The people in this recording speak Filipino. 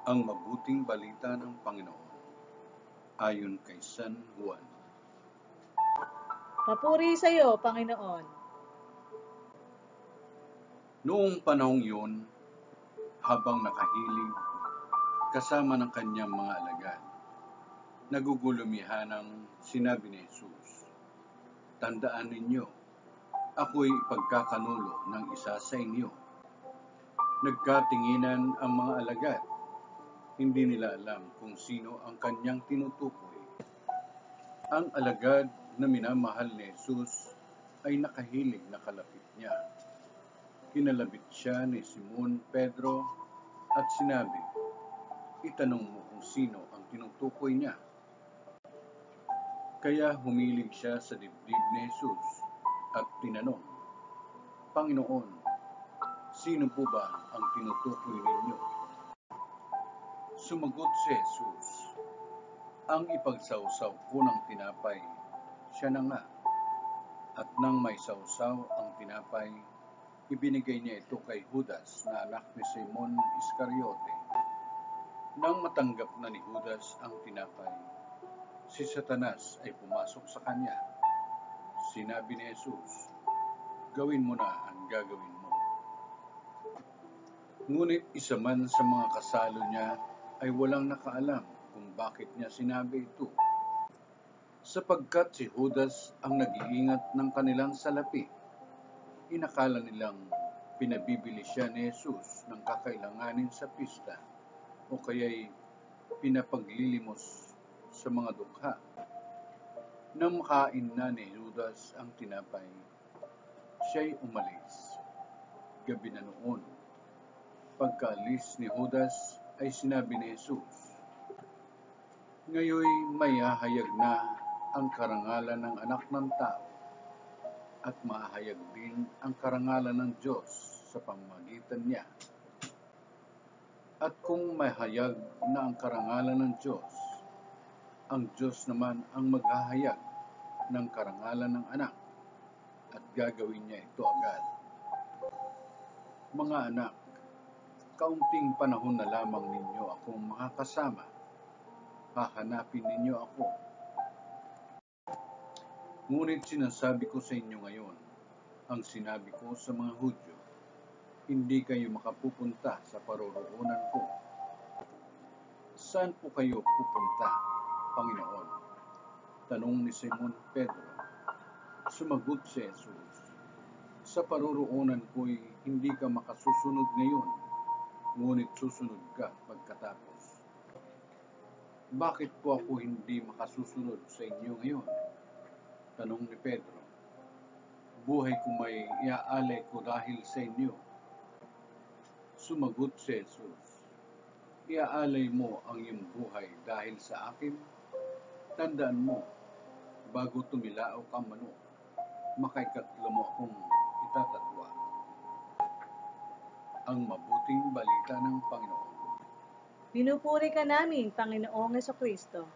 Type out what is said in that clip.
Ang mabuting balita ng Panginoon ayon kay San Juan. Papuri sa iyo, Panginoon. Noong panahong yun, habang nakahilig kasama ng kanyang mga alagad, nagugulumihanang sinabi ni Jesus, "Tandaan ninyo, ako'y ipagkakanulo ng isa sa inyo." Nagkatinginan ang mga alagad. Hindi nila alam kung sino ang kanyang tinutukoy. Ang alagad na minamahal ni Jesus ay nakahilig na kalapit niya. Kinalabit siya ni Simon Pedro at sinabi, "Itanong mo kung sino ang tinutukoy niya." Kaya humilig siya sa dibdib ni Jesus at tinanong, "Panginoon, sino po ba ang tinutukoy ninyo?" Sumagot si Jesus, "Ang ipagsawsaw ko ng tinapay, siya na nga." At nang may sawsaw ang tinapay, ibinigay niya ito kay Judas na anak ni Simon Iscariote. Nang matanggap na ni Judas ang tinapay, si Satanas ay pumasok sa kanya. Sinabi ni Jesus, "Gawin mo na ang gagawin mo." Ngunit isa man sa mga kasalo niya ay walang nakaalam kung bakit niya sinabi ito, sapagkat si Judas ang nag-iingat ng kanilang salapi. Inakala nilang pinabibili siya ni Jesus ng kakailanganin sa pista o kaya'y pinapaglilimos sa mga dukha. Nang makain na ni Judas ang tinapay, siya'y umalis. Gabi na noon. Pagkaalis ni Judas ay sinabi ni Jesus, "Ngayoy may hahayag na ang karangalan ng Anak ng Tao at mahayag din ang karangalan ng Diyos sa pamamagitan niya. At kung mahayag na ang karangalan ng Diyos, ang Diyos naman ang maghahayag ng karangalan ng Anak at gagawin niya ito agad. Mga anak, kaunting panahon na lamang ninyo akong makakasama. Hahanapin ninyo ako. Ngunit sinasabi ko sa inyo ngayon, ang sinabi ko sa mga Hudyo, hindi kayo makapupunta sa paroroonan ko." "Saan po kayo pupunta, Panginoon?" tanong ni Simon Pedro. Sumagot si Jesus, "Sa paroroonan ko'y hindi ka makasusunod ngayon, ngunit susunod ka pagkatapos." "Bakit po ako hindi makasusunod sa inyo ngayon?" tanong ni Pedro. "Buhay ko may iaalay ko dahil sa inyo." Sumagot si Jesus, "Iaalay mo ang iyong buhay dahil sa akin? Tandaan mo, bago tumilaok ang manok, makaikatlo mo akong itatatwa." Ang mabuting balita ng Panginoon. Pinupuri ka namin, Panginoong Jesucristo.